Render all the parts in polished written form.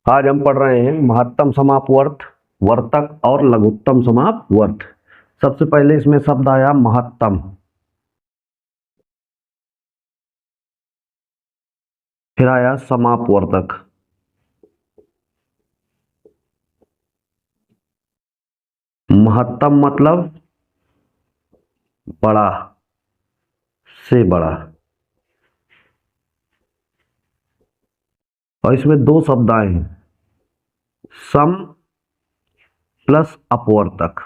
आज हम पढ़ रहे हैं महत्तम समापवर्त, वर्तक और लघुत्तम समापवर्त। सबसे पहले इसमें शब्द आया महत्तम, फिर आया समापवर्तक। महत्तम मतलब बड़ा से बड़ा, और इसमें दो शब्द आए हैं, सम प्लस अपवर्तक।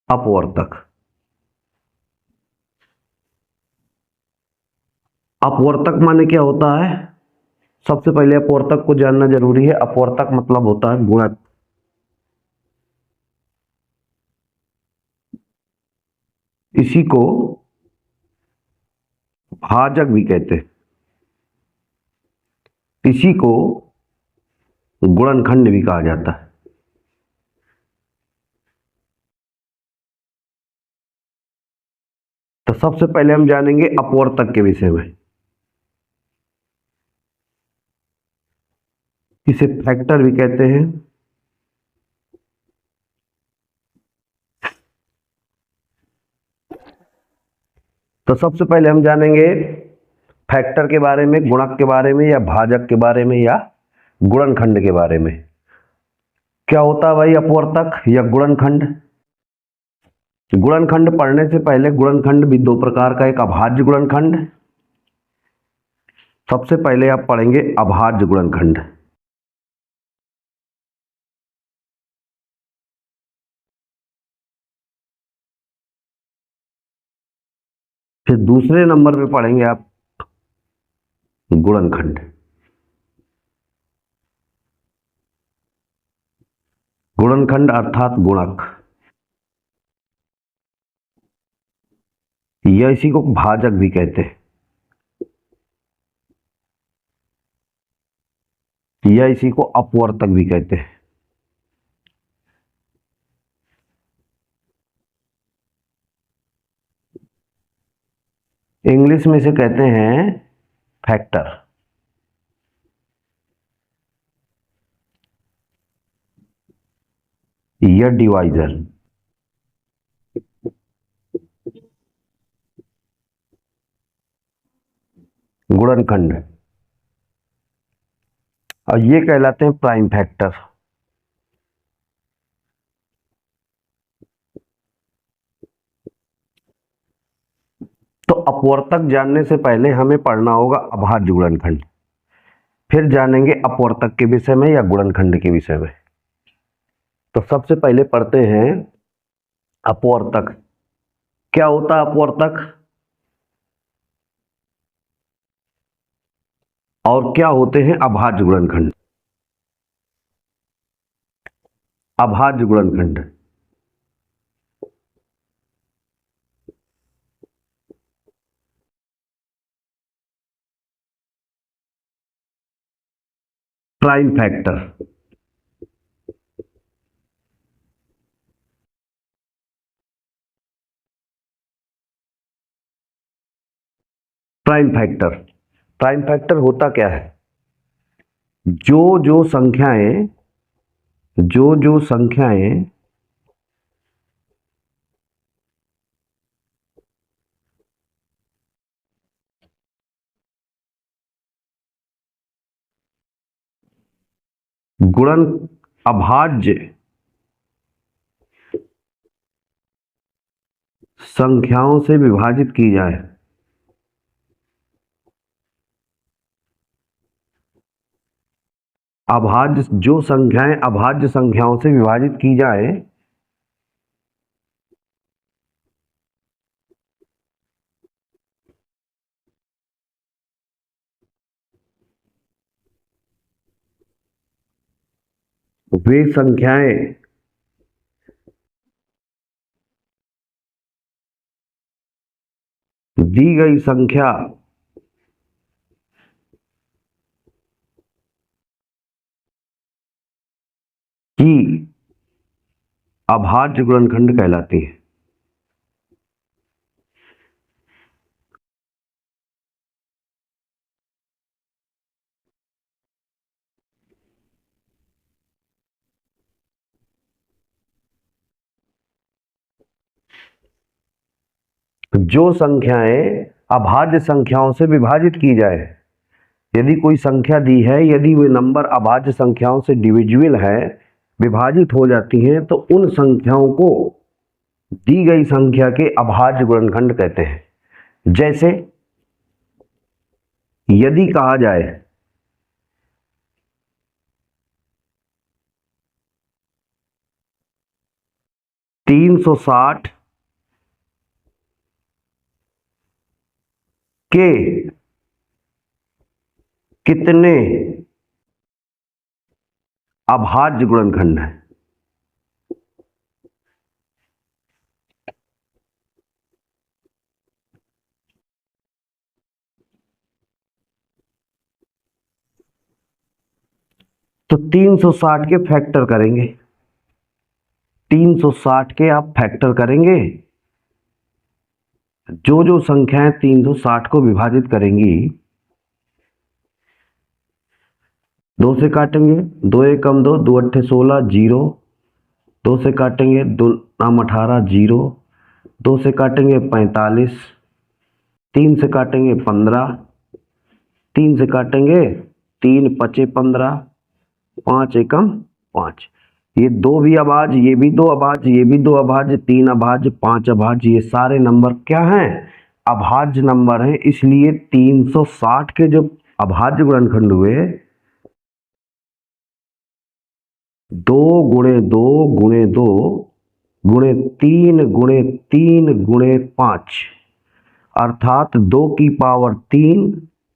अपवर्तक अपवर्तक माने क्या होता है? सबसे पहले अपवर्तक को जानना जरूरी है। अपवर्तक मतलब होता है गुणक। इसी को भाजक भी कहते हैं, इसी को गुणनखंड भी कहा जाता है। तो सबसे पहले हम जानेंगे अपवर्तक के विषय में। इसे फैक्टर भी कहते हैं। तो सबसे पहले हम जानेंगे फैक्टर के बारे में, गुणक के बारे में, या भाजक के बारे में, या गुणनखंड के बारे में। क्या होता है भाई अपवर्तक या गुणनखंड? गुणनखंड पढ़ने से पहले गुणनखंड भी दो प्रकार का, एक अभाज्य गुणनखंड। सबसे पहले आप पढ़ेंगे अभाज्य गुणनखंड। फिर दूसरे नंबर पे पढ़ेंगे आप गुणनखंड। गुणनखंड अर्थात गुणक, या इसी को भाजक भी कहते हैं, या इसी को अपवर्तक भी कहते हैं। इंग्लिश में इसे कहते हैं फैक्टर। या डिवाइजर। गुणनखंड, और ये कहलाते हैं प्राइम फैक्टर। तो अपवर्तक जानने से पहले हमें पढ़ना होगा अभाज्य गुणनखंड, फिर जानेंगे अपवर्तक के विषय में या गुणनखंड के विषय में। तो सबसे पहले पढ़ते हैं अपवर्तक। क्या होता है अपवर्तक और क्या होते हैं अभाज्य गुणनखंड? अभाज्य गुणनखंड prime factor. Prime factor, prime factor होता क्या है? जो जो संख्याएं गुणन अभाज्य संख्याओं से विभाजित की जाए, अभाज्य जो संख्याएं अभाज्य संख्याओं से विभाजित की जाए, वे संख्याएं दी गई संख्या की अभाज्य गुणनखंड कहलाती है। जो संख्याएं अभाज्य संख्याओं से विभाजित की जाए, यदि कोई संख्या दी है, यदि वे नंबर अभाज्य संख्याओं से डिविजिबल है, विभाजित हो जाती हैं, तो उन संख्याओं को दी गई संख्या के अभाज्य गुणनखंड कहते हैं। जैसे यदि कहा जाए 360 के कितने अभाज्य गुणनखंड हैं, तो 360 के फैक्टर करेंगे। 360 के आप फैक्टर करेंगे, जो जो संख्याएं 360 को विभाजित करेंगी, 2 से काटेंगे, 2 एकम 2, 2 अट्ठे 16, 0, 2 से काटेंगे, 2 नाम 18, 0, 2 से काटेंगे 45, 3 से काटेंगे 15, 3 से काटेंगे 3 पचे 15, 5 एकम 5। ये दो भी अभाज्य, ये भी दो अभाज्य, ये भी दो अभाज्य, 3 अभाज्य, 5 अभाज्य, ये सारे नंबर क्या हैं? अभाज्य नंबर हैं। इसलिए 360 के जो अभाज्य गुणनखंड हुए, 2 गुणे 2 गुणे 2 गुणे 3 गुणे 3 गुणे 5, अर्थात 2 की पावर 3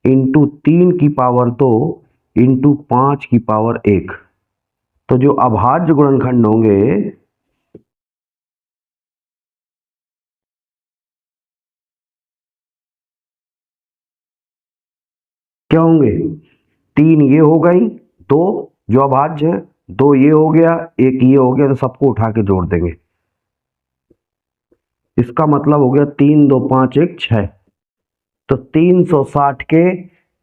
इंटू 3 की पावर 2 इंटू 5 की पावर 1। तो जो अभाज्य गुणनखंड होंगे क्या होंगे? 3 ये हो गई, 2 जो अभाज्य है, 2 ये हो गया, 1 ये हो गया, तो सबको उठा के जोड़ देंगे। इसका मतलब हो गया 3 2 5 1 6। तो 360 के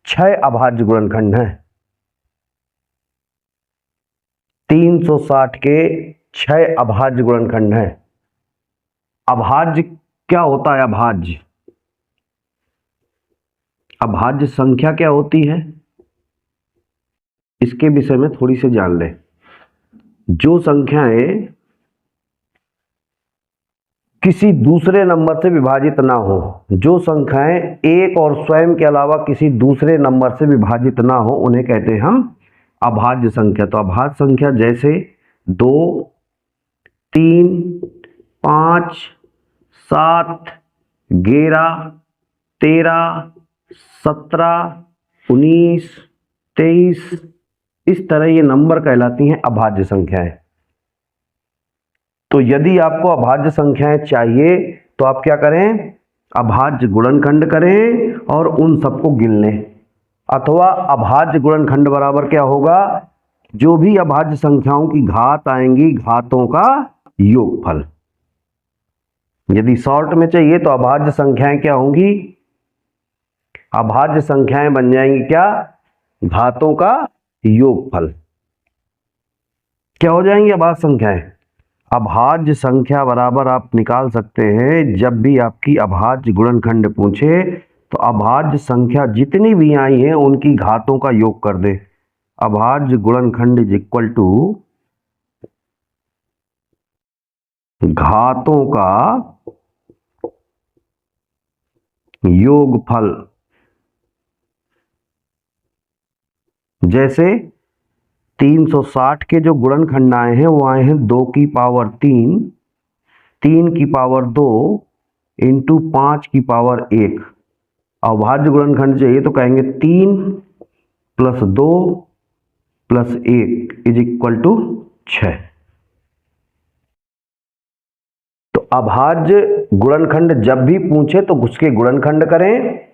6 अभाज्य गुणनखंड हैं। 360 के 6 अभाज्य गुणनखंड हैं। अभाज्य क्या होता है? अभाज्य अभाज्य संख्या क्या होती है, इसके विषय में थोड़ी सी जान लें। जो संख्याएं किसी दूसरे नंबर से विभाजित ना हो, जो संख्याएं एक और स्वयं के अलावा किसी दूसरे नंबर से विभाजित ना हो, उन्हें कहते हैं हम अभाज्य संख्या। तो अभाज्य संख्या जैसे 2 3 5 7 11 13 17 19 23, इस तरह ये नंबर कहलाती हैं अभाज्य संख्याएं। तो यदि आपको अभाज्य संख्याएं चाहिए तो आप क्या करें? अभाज्य गुणनखंड करें और उन सबको गिन लें। अथवा अभाज्य गुणनखंड बराबर क्या होगा? जो भी अभाज्य संख्याओं की घात आएंगी, घातों का योगफल। यदि शॉर्ट में चाहिए तो अभाज्य संख्याएं क्या होंगी? अभाज्य संख्याएं बन जाएंगी क्या? घातों का योगफल। क्या हो जाएंगी अभाज्य संख्याएं? अभाज्य संख्या बराबर आप निकाल सकते हैं, जब भी आपकी अभाज्य गुणनखंड पूछे तो अभाज्य संख्या जितनी भी आई हैं उनकी घातों का योग कर दे। अभाज्य गुणनखंड इज इक्वल टू घातों का योगफल। जैसे 360 के जो गुणनखंड आए हैं वो आए हैं 2 की पावर 3, 3 की पावर 2 इंटू 5 की पावर 1। अभाज्य गुणनखंड चाहिए तो कहेंगे 3 plus 2 plus 1 is equal to 6। तो अभाज्य गुणनखंड जब भी पूछे तो उसके गुणनखंड करें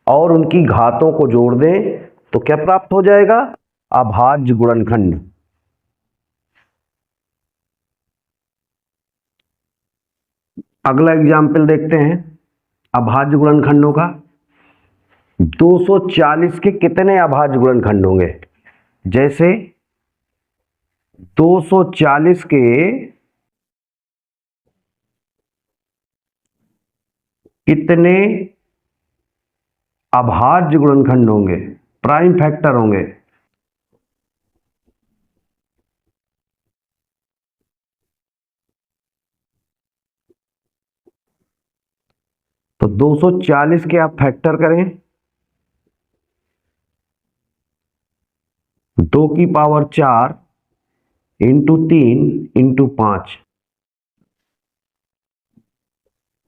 और उनकी घातों को जोड़ दें, तो क्या प्राप्त हो जाएगा? अभाज्य गुणनखंड। अगला एग्जाम्पल देखते हैं अभाज्य गुणनखंडों का। 240 के कितने अभाज्य गुणनखंड होंगे? जैसे 240 के कितने अभाज्य गुणनखंड होंगे, प्राइम फैक्टर होंगे। तो 240 के आप फैक्टर करें, 2 की पावर 4 इंटू 3 इंटू 5,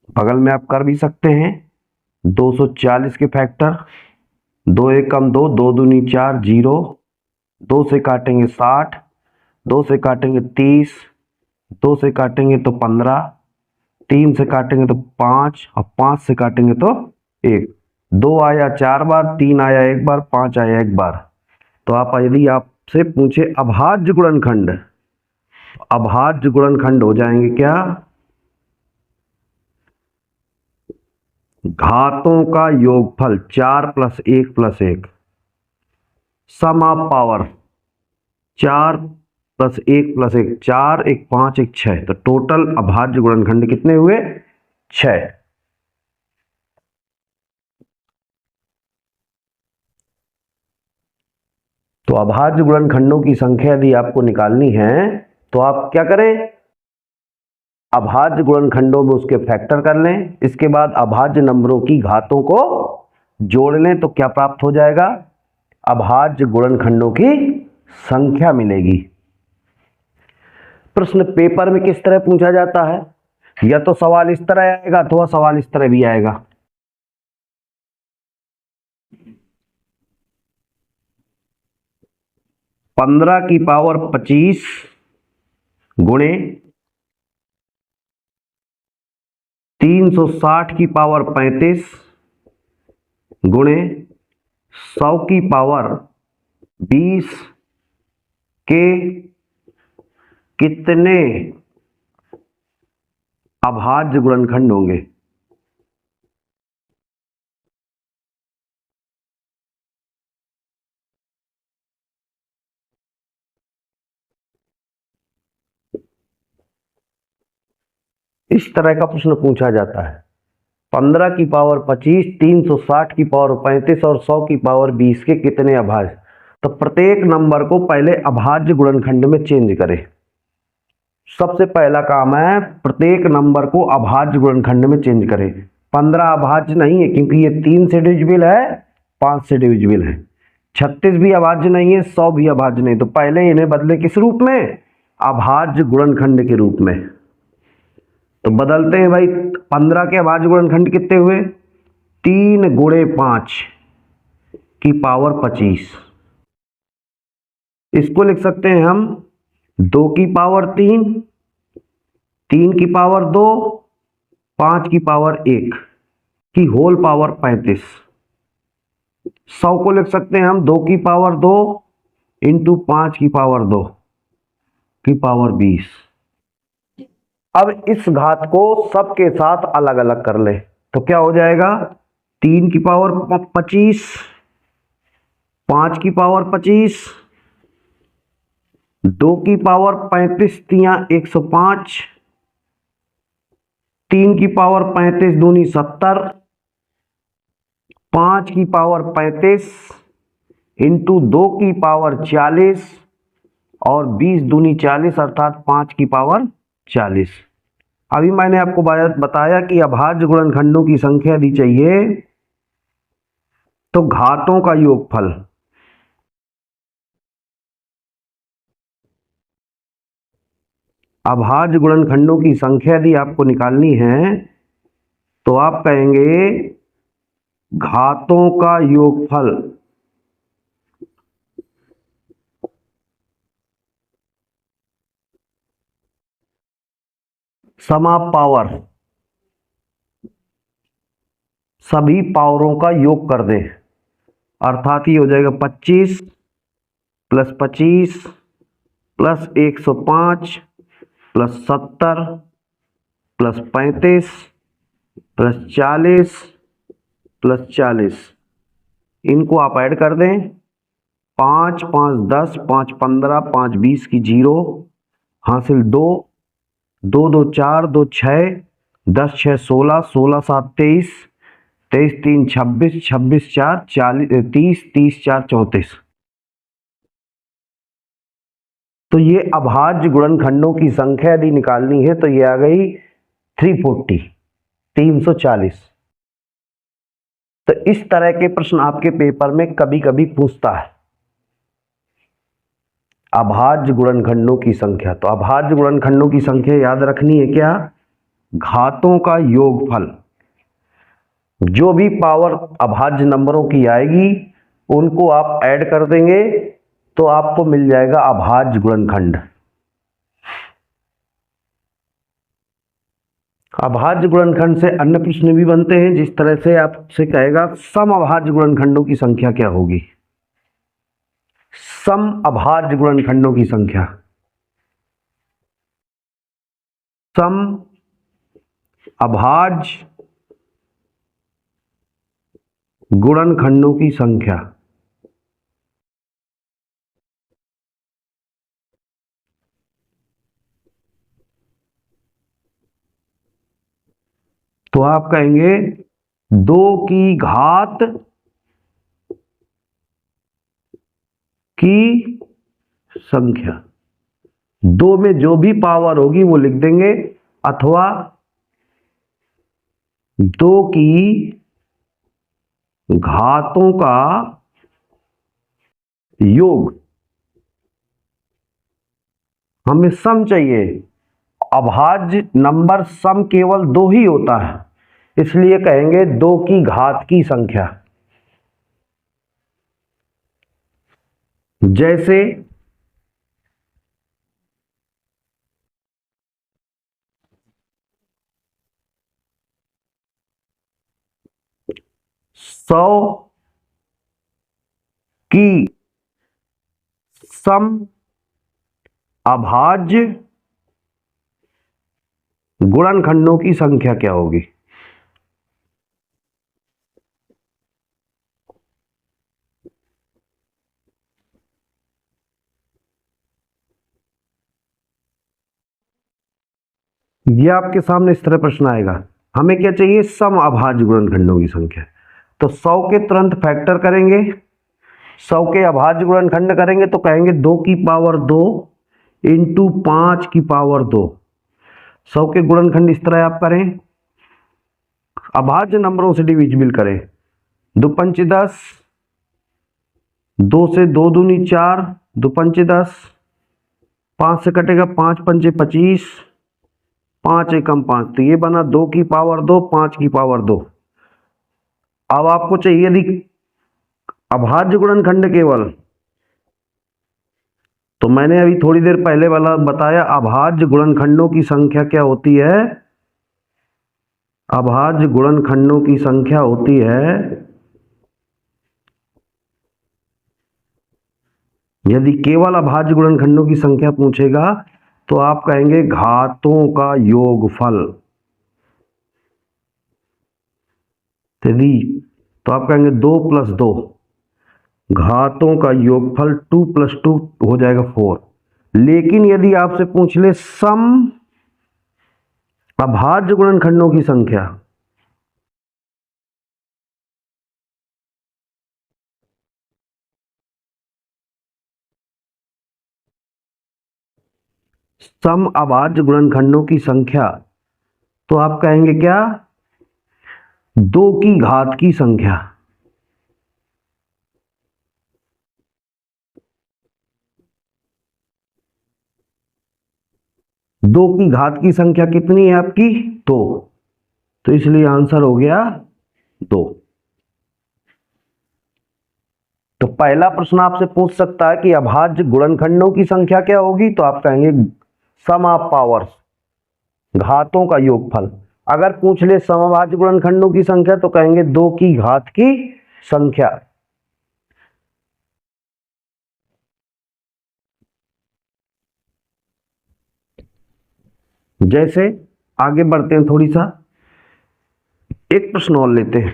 बगल में आप कर भी सकते हैं 240 के फैक्टर, 2 एक कम 2, 2 दूनी 4, 0, 2 से काटेंगे 60, 2 से काटेंगे 30, 2 से काटेंगे तो 15, 3 से काटेंगे तो 5 और 5 से काटेंगे तो 1। 2 आया 4 बार, 3 आया 1 बार, 5 आया 1 बार। तो आप यदि आपसे पूछे अभाज्य गुणनखंड, अभाज्य गुणनखंड हो जाएंगे क्या, घातों का योगफल 4 + 1 + 1, सम ऑफ पावर 4 + 1 + 1, 4 1 5 1 6, तो टोटल अभाज्य गुणनखंड कितने हुए, 6। तो अभाज्य गुणनखंडों की संख्या यदि आपको निकालनी है तो आप क्या करें, अभाज्य गुणनखंडों में उसके फैक्टर कर लें, इसके बाद अभाज्य नंबरों की घातों को जोड़ लें, तो क्या प्राप्त हो जाएगा, अभाज्य गुणनखंडों की संख्या मिलेगी। प्रश्न पेपर में किस तरह पूछा जाता है, या तो सवाल इस तरह आएगा अथवा सवाल इस तरह भी आएगा। पंद्रह की पावर 25 गुणे 360 की पावर 35 गुणे 100 की पावर 20 के कितने अभाज्य गुणनखंड होंगे। इस तरह का प्रश्न पूछा जाता है, 15 की पावर 25, 360 की पावर 35 और 100 की पावर 20 के कितने अभाज्य। तो प्रत्येक नंबर को पहले अभाज्य गुणनखंड में चेंज करें। सबसे पहला काम है प्रत्येक नंबर को अभाज्य गुणनखंड में चेंज करें। 15 अभाज्य नहीं है क्योंकि ये 3 से डिविजिबल है, 5 से डिविजिबल है। 36 भी अभाज्य नहीं है, 100 भी अभाज्य नहीं। तो पहले इन्हें बदले किस रूप में, अभाज्य गुणनखंड के रूप में। तो बदलते हैं भाई, 15 के अभाज्य गुणनखंड कितने हुए, 3 गुणे 5 की पावर 25। इसको लिख सकते हैं हम 2 की पावर 3, 3 की पावर 2, 5 की पावर 1 की होल पावर 35। 100 को लिख सकते हैं हम 2 की पावर 2 इंटू 5 की पावर 2 की पावर 20। अब इस घात को सबके साथ अलग अलग कर ले तो क्या हो जाएगा, 3 की पावर 25, 5 की पावर 25, 2 की पावर 35 तिया 105, 3 की पावर 35 दूनी 70, 5 की पावर 35 इंटू 2 की पावर 40 और 20 दूनी 40 अर्थात 5 की पावर 40। अभी मैंने आपको बताया कि अभाज्य गुणनखंडों की संख्या दी चाहिए तो घातों का योगफल, अभाज्य गुणनखंडों की संख्या यदि आपको निकालनी है तो आप कहेंगे घातों का योगफल सम ऑफ पावर, सभी पावरों का योग कर दें, अर्थात ये हो जाएगा 25 + 25 + 105 + 70 + 35 + 40 + 40। इनको आप ऐड कर दें, 5 5 10, 5 15, 5 20 की 0 हासिल 2, 2 2 4, 2 6, 10 6 16, 16 7 23, 23 3 26, 26 4 40, 30, 30 4 34। तो ये अभाज्य गुणनखंडों की संख्या यदि निकालनी है तो ये आ गई 340, 340। तो इस तरह के प्रश्न आपके पेपर में कभी कभी पूछता है, अभाज्य गुणनखंडों की संख्या। तो अभाज्य गुणनखंडों की संख्या याद रखनी है क्या? घातों का योगफल। जो भी पावर अभाज्य नंबरों की आएगी उनको आप ऐड कर देंगे तो आपको मिल जाएगा अभाज्य गुणनखंड। अभाज्य गुणनखंड से अन्य प्रश्न भी बनते हैं, जिस तरह से आपसे कहेगा सम अभाज्य गुणनखंडों की संख्या क्या होगी। सम अभाज्य गुणनखंडों की संख्या, सम अभाज्य गुणनखंडों की संख्या। तो आप कहेंगे 2 की घात की संख्या। 2 में जो भी पावर होगी वो लिख देंगे, अथवा 2 की घातों का योग। हमें सम चाहिए, अभाज्य नंबर सम केवल 2 ही होता है, इसलिए कहेंगे 2 की घात की संख्या। जैसे 100 की सम अभाज्य गुणनखंडों की संख्या क्या होगी? ये आपके सामने इस तरह प्रश्न आएगा। हमें क्या चाहिए? सम अभाज्य गुणनखंडों की संख्या। तो 100 के तुरंत फैक्टर करेंगे, 100 के अभाज्य गुणनखंड करेंगे तो कहेंगे 2 की पावर 2 इंटू 5 की पावर 2। 100 के गुणनखंड इस तरह आप करें, अभाज्य नंबरों से डिविजिबल करें। 2 पंचे 10, 2 से 2 दूनी 4, 2 पंचे 10, 5 से कटेगा 5 पंचे 25, 5 एकम 5, तो ये बना 2 की पावर 2, 5 की पावर 2। अब आपको चाहिए यदि अभाज्य गुणनखंड केवल, तो मैंने अभी थोड़ी देर पहले वाला बताया, अभाज्य गुणनखंडों की संख्या क्या होती है? अभाज्य गुणनखंडों की संख्या होती है, यदि केवल अभाज्य गुणनखंडों की संख्या पूछेगा तो आप कहेंगे घातों का योगफल। यदि तो आप कहेंगे 2 + 2, घातों का योगफल 2 + 2 हो जाएगा 4। लेकिन यदि आपसे पूछ ले सम अभाज्य गुणनखंडों की संख्या, सम अभाज्य गुणनखंडों की संख्या, तो आप कहेंगे क्या? 2 की घात की संख्या। दो की घात की संख्या कितनी है आपकी? 2, तो इसलिए आंसर हो गया 2। तो पहला प्रश्न आपसे पूछ सकता है कि अभाज्य गुणनखंडों की संख्या क्या होगी, तो आप कहेंगे सम ऑफ पावर्स, घातों का योगफल। अगर पूछ ले समअभाज्य गुणनखंडों की संख्या तो कहेंगे 2 की घात की संख्या। जैसे आगे बढ़ते हैं, थोड़ी सा एक प्रश्न और लेते हैं।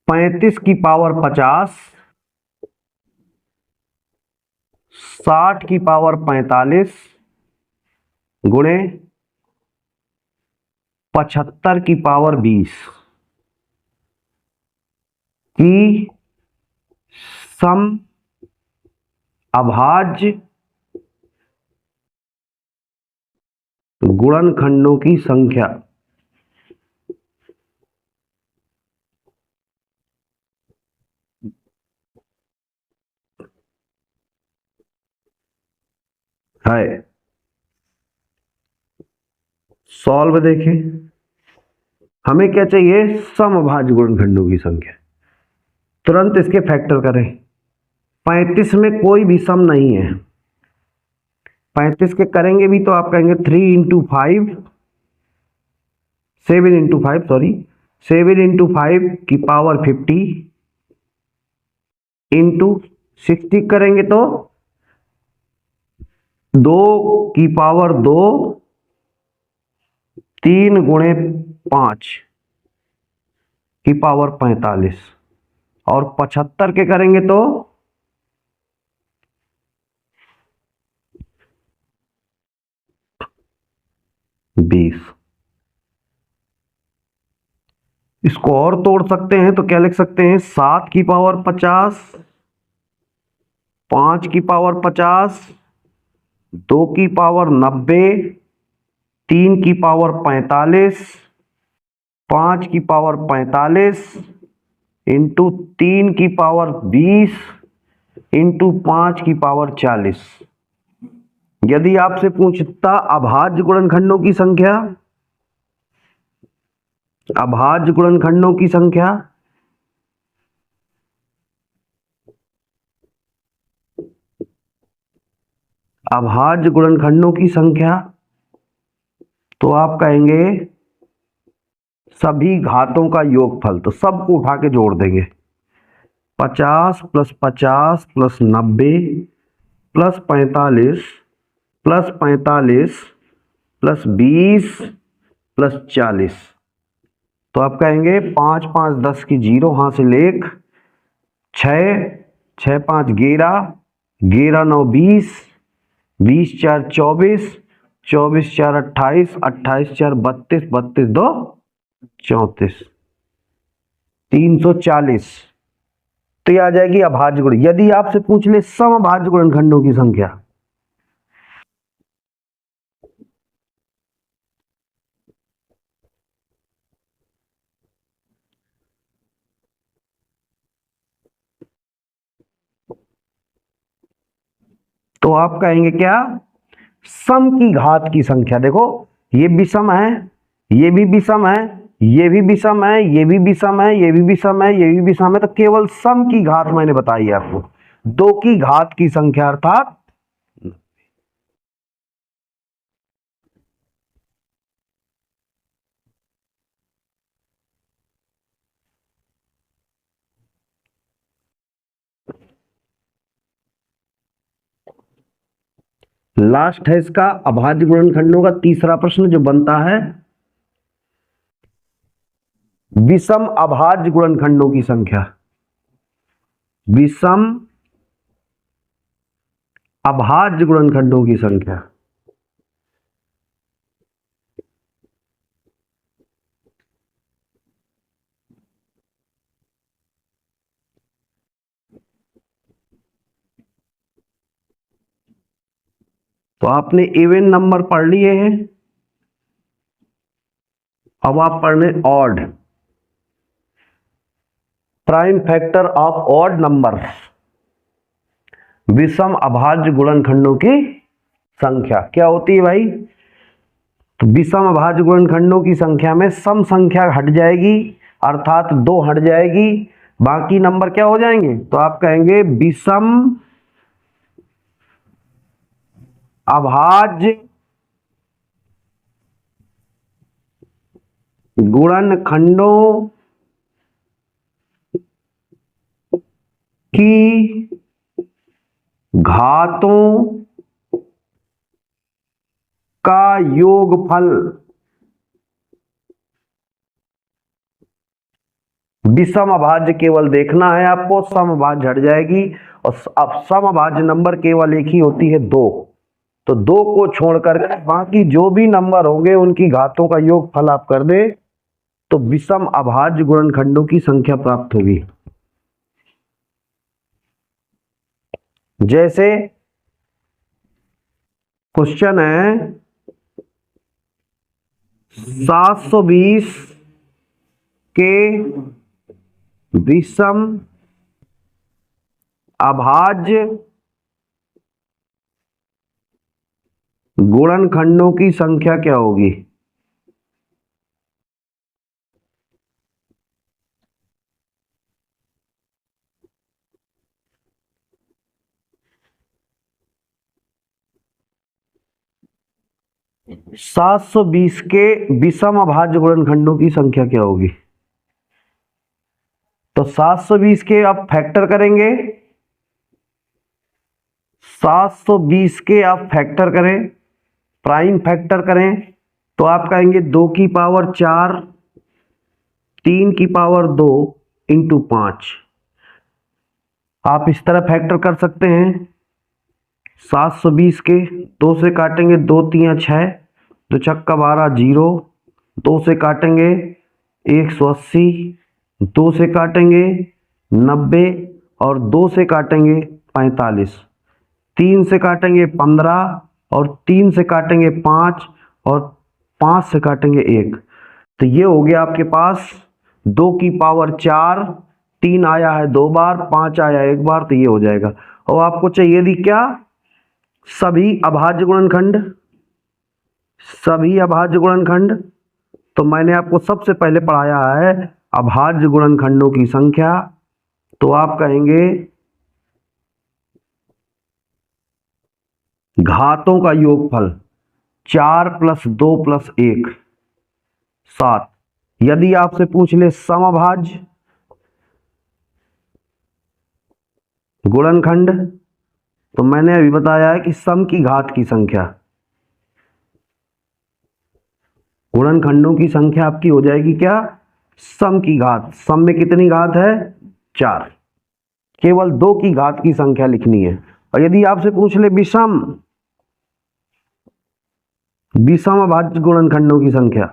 35 की पावर 50 60 की पावर 45 गुणे 75 की पावर 20 की सम अभाज्य गुणनखंडों की संख्या। है सॉल्व देखें, हमें क्या चाहिए, समअभाज्य गुणनखंडों की संख्या। तुरंत इसके फैक्टर करें। 35 में कोई भी सम नहीं है, 35 के करेंगे भी तो आप कहेंगे 3 इंटू 5 7 इंटू 5 सॉरी 7 इंटू 5 की पावर 50 इंटू 60 करेंगे तो 2 की पावर 2 3 गुणे 5 की पावर 45 और 75 के करेंगे तो 20। इसको और तोड़ सकते हैं तो क्या लिख सकते हैं, 7 की पावर 50 5 की पावर 50 2 की पावर 90 3 की पावर 45 5 की पावर 45 इंटू 3 की पावर 20 इंटू 5 की पावर 40। यदि आपसे पूछता अभाज्य गुणनखंडों की संख्या, अभाज्य गुणनखंडों की संख्या, अभाज्य गुणनखंडों की संख्या, तो आप कहेंगे सभी घातों का योगफल। तो सबको उठा के जोड़ देंगे, 50 plus 50 plus 90 plus 45 plus 45 plus 20 plus 40। तो आप कहेंगे 5 5 10 की 0 हासिल 1 6 6 5 11 11 9 20 20 4 24 24 4 28 28 4 32 32 2 34 340। तो ये आ जाएगी अभाज्य गुण। यदि आपसे पूछ ले समअभाज्य गुणनखंडों की संख्या, तो आप कहेंगे क्या, सम की घात की संख्या। देखो ये विषम है, ये भी विषम है, ये भी विषम है, ये भी विषम है, ये भी विषम है, ये भी विषम है, तो केवल सम की घात मैंने बताई है आपको, 2 की घात की संख्या अर्थात। लास्ट है इसका अभाज्य गुणनखंडों का तीसरा प्रश्न जो बनता है, विषम अभाज्य गुणनखंडों की संख्या। विषम अभाज्य गुणनखंडों की संख्या। तो आपने इवन नंबर पढ़ लिए हैं, अब आप पढ़ने odd, prime factor of odd number, विषम अभाज्य गुणनखंडों की संख्या क्या होती है भाई। तो विषम अभाज्य गुणनखंडों की संख्या में सम संख्या हट जाएगी, अर्थात 2 हट जाएगी, बाकी नंबर क्या हो जाएंगे। तो आप कहेंगे विषम अभाज्य गुणनखंडों की घातों का योगफल विषम अभाज्य केवल देखना है आपको, सम अभाज्य हट जाएगी। और अब सम अभाज्य नंबर केवल एक ही होती है, 2। तो 2 को छोड़कर बाकी जो भी नंबर होंगे उनकी घातों का योगफल आप कर दे तो विषम अभाज्य गुणनखंडों की संख्या प्राप्त होगी। जैसे क्वेश्चन है 720 के विषम अभाज्य गुणनखंडों की संख्या क्या होगी? सात सौ बीस के विषम अभाज्य गुणनखंडों की संख्या क्या होगी? तो 720 के आप फैक्टर करेंगे, 720 के आप फैक्टर करें, प्राइम फैक्टर करें तो आप कहेंगे 2 की पावर 4, 3 की पावर 2 इंटू 5। आप इस तरह फैक्टर कर सकते हैं। 720 के 2 से काटेंगे, 2 3 6, 2 छक्का 12 0, 2 से काटेंगे 180, 2 से काटेंगे 90 और 2 से काटेंगे 45, 3 से काटेंगे 15 और 3 से काटेंगे 5 और 5 से काटेंगे 1। तो ये हो गया आपके पास 2 की पावर 4, 3 आया है 2 बार, 5 आया 1 बार, तो ये हो जाएगा। और आपको चाहिए थी क्या? सभी अभाज्य गुणनखंड, सभी अभाज्य गुणनखंड। तो मैंने आपको सबसे पहले पढ़ाया है अभाज्य गुणनखंडों की संख्या। तो आप कहेंगे घातों का योगफल 4 + 2 + 1 7। यदि आपसे पूछ ले समअभाज्य गुणनखंड तो मैंने अभी बताया है कि सम की घात की संख्या, गुणनखंडों की संख्या आपकी हो जाएगी क्या? सम की घात। सम में कितनी घात है? 4। केवल 2 की घात की संख्या लिखनी है। और यदि आपसे पूछ ले विषम अभाज्य गुणनखंडों की संख्या,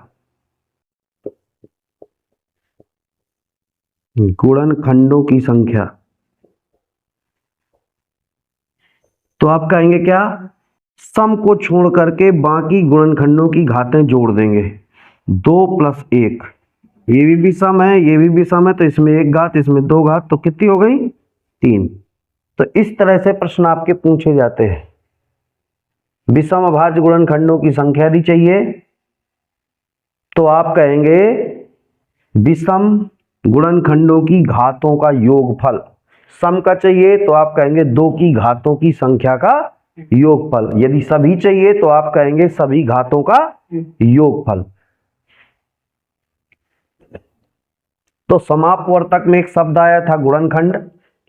गुणनखंडों की संख्या, तो आप कहेंगे क्या? सम को छोड़ करके बाकी गुणनखंडों की घातें जोड़ देंगे। 2 + 1, ये भी विषम है, ये भी विषम है, तो इसमें 1 घात, इसमें 2 घात, तो कितनी हो गई? 3। तो इस तरह से प्रश्न आपके पूछे जाते हैं। विषम अभाज्य गुणनखंडों की संख्या यदि चाहिए तो आप कहेंगे विषम गुणनखंडों की घातों का योगफल। सम का चाहिए तो आप कहेंगे 2 की घातों की संख्या का योगफल। यदि सभी चाहिए तो आप कहेंगे सभी घातों का योगफल। तो समापवर्तक में एक शब्द आया था गुणनखंड,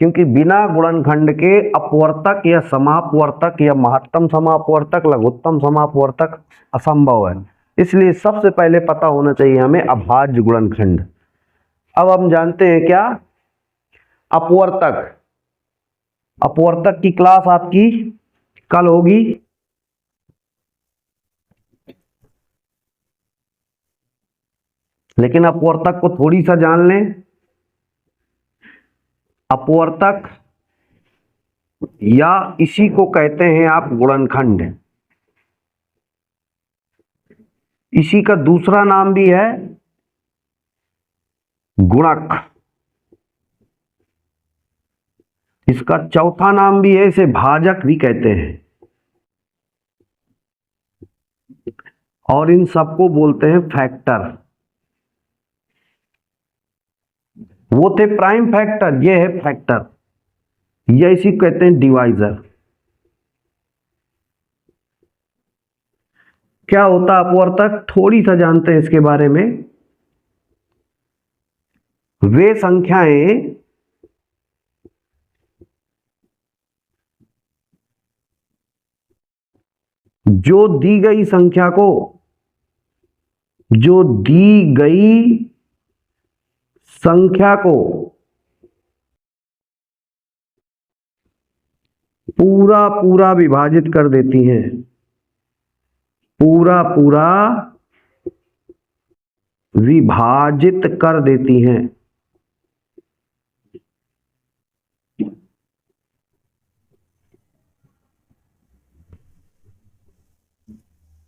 क्योंकि बिना गुणनखंड के अपवर्तक या समापवर्तक या महत्तम समापवर्तक, लघुत्तम समापवर्तक असंभव है। इसलिए सबसे पहले पता होना चाहिए हमें अभाज्य गुणनखंड। अब हम जानते हैं क्या? अपवर्तक। अपवर्तक की क्लास आपकी कल होगी। लेकिन अपवर्तक को थोड़ी सा जान लें। अपवर्तक या इसी को कहते हैं आप गुणनखंड। इसी का दूसरा नाम भी है गुणक। इसका चौथा नाम भी है, इसे भाजक भी कहते हैं। और इन सबको बोलते हैं फैक्टर। वो थे प्राइम फैक्टर, ये है फैक्टर, या इसी को कहते हैं डिवाइजर। क्या होता है अपवर्तक? थोड़ी सा जानते हैं इसके बारे में। वे संख्याएं जो दी गई संख्या को, जो दी गई संख्या को पूरा पूरा विभाजित कर देती हैं, पूरा पूरा विभाजित कर देती हैं।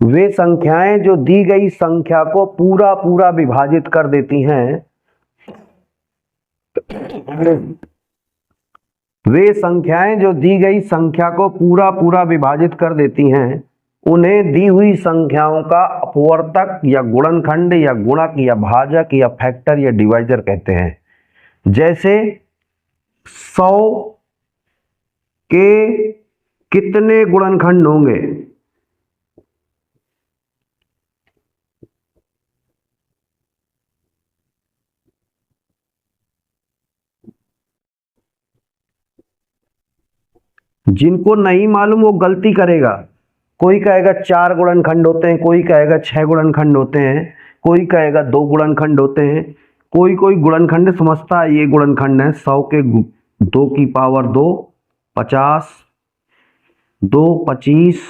वे संख्याएं जो दी गई संख्या को पूरा पूरा विभाजित कर देती हैं, वे संख्याएं जो दी गई संख्या को पूरा पूरा विभाजित कर देती हैं, उन्हें दी हुई संख्याओं का अपवर्तक या गुणनखंड या गुणक या भाजक या फैक्टर या डिवाइजर कहते हैं। जैसे 100 के कितने गुणनखंड होंगे? जिनको नहीं मालूम वो गलती करेगा। कोई कहेगा 4 गुणनखंड होते हैं, कोई कहेगा 6 गुणनखंड होते हैं, कोई कहेगा 2 गुणनखंड होते हैं। कोई कोई गुणनखंड समझता है ये गुणनखंड है, 100 के 2 की पावर 2, 50, 2, 25,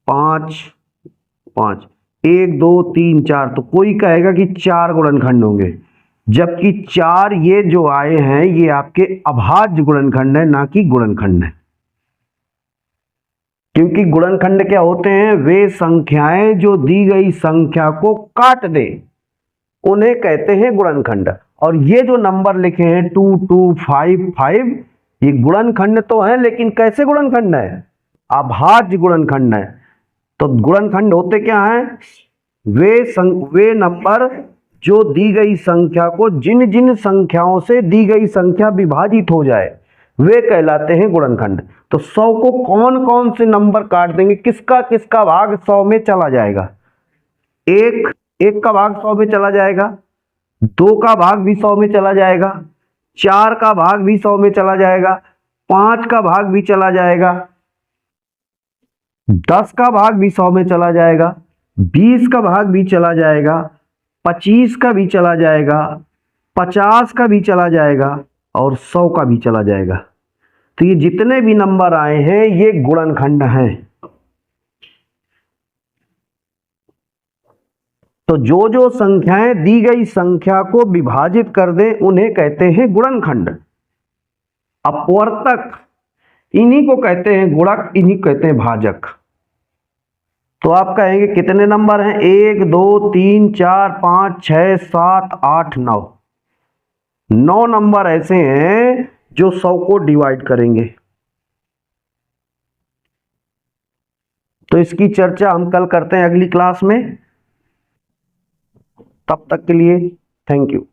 5, 5, 1, 2, 3, 4। तो कोई कहेगा कि 4 गुणनखंड होंगे, जबकि 4 ये जो आए हैं ये आपके अभाज्य गुणनखंड है, ना कि गुणनखंड है। क्योंकि गुणनखंड क्या होते हैं? वे संख्याएं जो दी गई संख्या को काट दे, उन्हें कहते हैं गुणनखंड। और ये जो नंबर लिखे हैं 2, 2, 5, 5, ये गुणनखंड तो है, लेकिन कैसे गुणनखंड है? अभाज्य गुणनखंड है। तो गुणनखंड होते क्या हैं? वे नंबर जो दी गई संख्या को जिन जिन संख्याओं से दी गई संख्या विभाजित हो जाए, वे कहलाते हैं गुणनखंड। तो 100 को कौन कौन से नंबर काट देंगे? किसका किसका भाग 100 में चला जाएगा? एक का भाग 100 में चला जाएगा, 2 का भाग भी 100 में चला जाएगा, 4 का भाग भी 100 में चला जाएगा, 5 का भाग भी चला जाएगा, 10 का भाग भी 100 में चला जाएगा, 20 का भाग भी चला जाएगा, 25 का भी चला जाएगा, 50 का भी चला जाएगा और 100 का भी चला जाएगा। तो ये जितने भी नंबर आए हैं ये गुणनखंड हैं। तो जो जो संख्याएं दी गई संख्या को विभाजित कर दें उन्हें कहते हैं गुणनखंड। अपवर्तक इन्हीं को कहते हैं गुणक, इन्हीं को कहते हैं भाजक। तो आप कहेंगे कितने नंबर हैं? 1, 2, 3, 4, 5, 6, 7, 8, 9। 9 नंबर ऐसे हैं जो 100 को डिवाइड करेंगे। तो इसकी चर्चा हम कल करते हैं अगली क्लास में। तब तक के लिए थैंक यू।